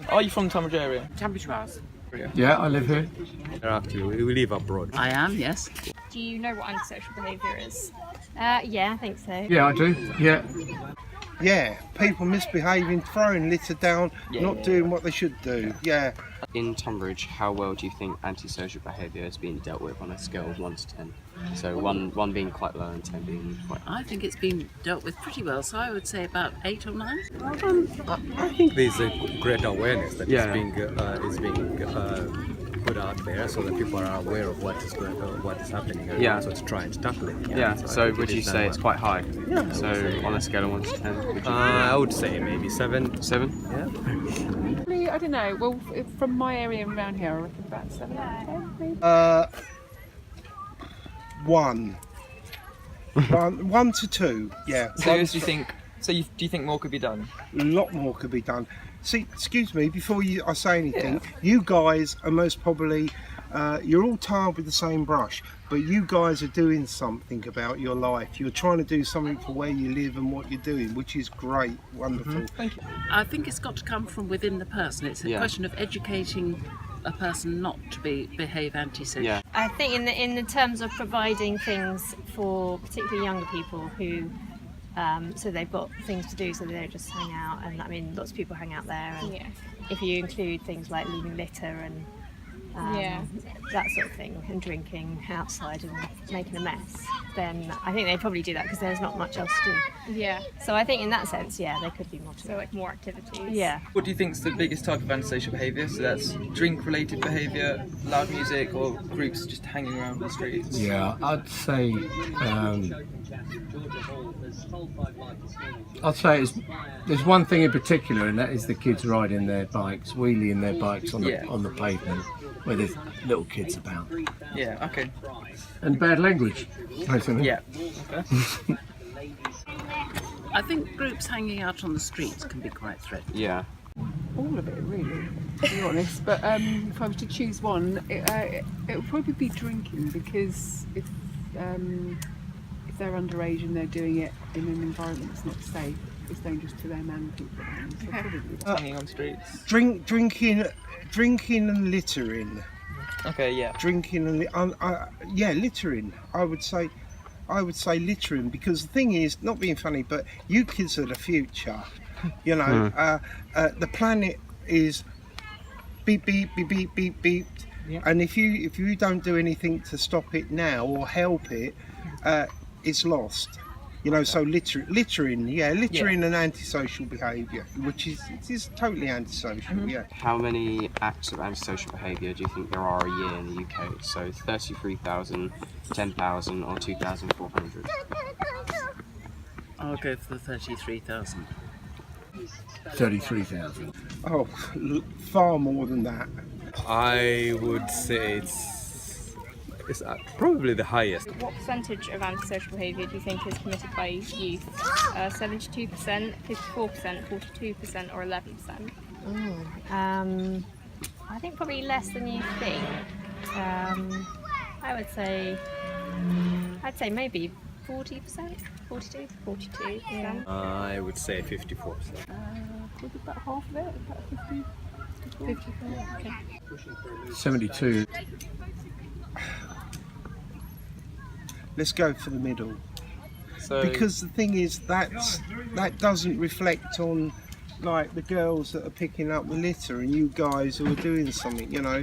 Are you from the Tonbridge area? Tonbridge Miles. Yeah, I live here. Actually, we live abroad. I am, yes. Do you know what antisocial behaviour is? Yeah, I think so. Yeah, I do. Yeah. Yeah, people misbehaving, throwing litter down, not doing what they should do. Yeah. In Tonbridge, how well do you think antisocial behaviour is being dealt with on a scale of 1 to 10? So one being quite low and 10 being quite high. I think it's been dealt with pretty well, so I would say about 8 or 9. I think there's a great awareness that is being put out there, so that people are aware of what is happening, and also to try and tackle it. So would you say it's quite high? Yeah. So on a scale of 1 to 10, would you I would say maybe 7. 7? Yeah. I don't know. Well, from my area around here, I reckon about 7 out of 10, maybe. 1. 1 to 2. Yeah. So do you think more could be done? A lot more could be done. See, excuse me, before I say anything, you guys are most probably, you're all tarred with the same brush, but you guys are doing something about your life. You're trying to do something for where you live and what you're doing, which is great, wonderful. Thank you. I think it's got to come from within the person. It's a question of educating a person not to behave antisocial. Yeah. I think in the terms of providing things for particularly younger people who so they've got things to do, so they don't just hang out, and I mean lots of people hang out there, and if you include things like leaving litter and that sort of thing, and drinking outside and making a mess, then I think they probably do that because there's not much else to do. Yeah. So I think in that sense, there could be more to So like more activities. Yeah. What do you think is the biggest type of antisocial behaviour? So that's drink-related behaviour, loud music, or groups just hanging around the streets? Yeah, I'd say there's one thing in particular, and that is the kids riding their bikes, wheeling their bikes on the pavement where there's little kids about. Yeah. Okay. And bad language, basically. Yeah. Okay. I think groups hanging out on the streets can be quite threatening. Yeah. All of it, really, to be honest. But if I was to choose one, it would probably be drinking, because if they're underage and they're doing it in an environment that's not safe, it's dangerous to them and people. So probably Hanging on streets. Drinking and littering. Okay. Yeah. Drinking and littering. I would say littering, because the thing is, not being funny, but you kids are the future. You know, the planet is beep beep beep beep beep beep, and if you don't do anything to stop it now or help it, it's lost. You know, so littering and antisocial behaviour, which is totally antisocial. Yeah. How many acts of antisocial behaviour do you think there are a year in the UK? So 33,000, 10,000, or 2,400? I'll go for the 33,000. 33,000. Oh, far more than that. I would say it's probably the highest. What percentage of antisocial behaviour do you think is committed by youth? 72%, 54%, 42%, or 11%? I think probably less than you think. I'd say maybe 40%, 42, 42%. Yeah. I would say 54%. probably about half of it, about 50. 54, okay. 72. Let's go for the middle. So Because the thing is, that doesn't reflect on like the girls that are picking up the litter and you guys who are doing something. You know,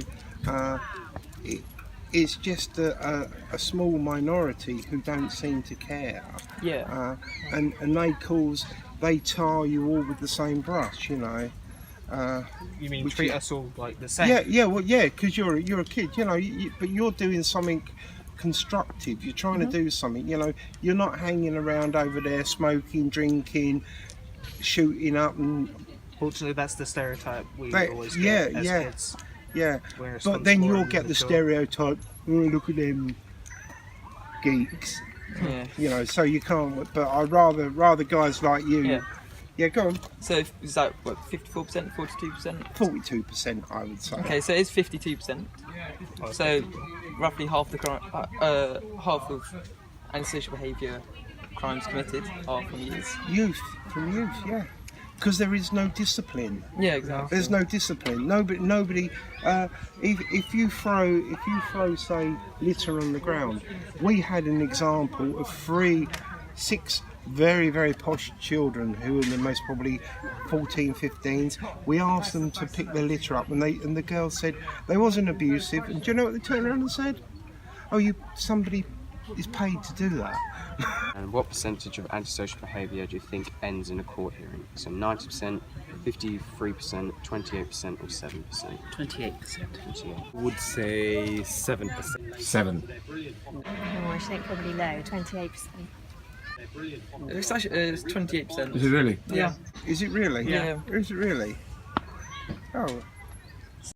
it's just a small minority who don't seem to care. yeah. And they tar you all with the same brush. You know. You mean which treat is- us all like the same? Yeah, because you're a kid, you know, but you're doing something constructive. You're trying to do something, you know. You're not hanging around over there smoking, drinking, shooting up, and Fortunately, that's the stereotype we always yeah, get as yeah. kids. yeah. We're But then responsible you'll and get the mature. stereotype. Oh, look at them geeks, Yeah. you know. So you can't. But I rather guys like you. Yeah. Yeah, go on. So is that what, 54%, 42%? 42%, I would say. Okay, so it is 52%. So roughly half half of antisocial behaviour crimes committed are from youth. From youth, yeah. Because there is no discipline. Yeah, exactly. There's no discipline. Nobody. If you throw, say, litter on the ground, we had an example of 6 very, very posh children who were the most probably 14, 15s. We asked them to pick their litter up, and the girls said they wasn't abusive. And do you know what they turned around and said? Oh, somebody is paid to do that. And what percentage of antisocial behaviour do you think ends in a court hearing? So 90%, 53%, 28% or 7%? 28%. I would say 7%. 7. Oh, I think probably low, 28%. It's actually it's 28%. Is it really? Yeah. Is it really? Yeah. Is it really? Oh.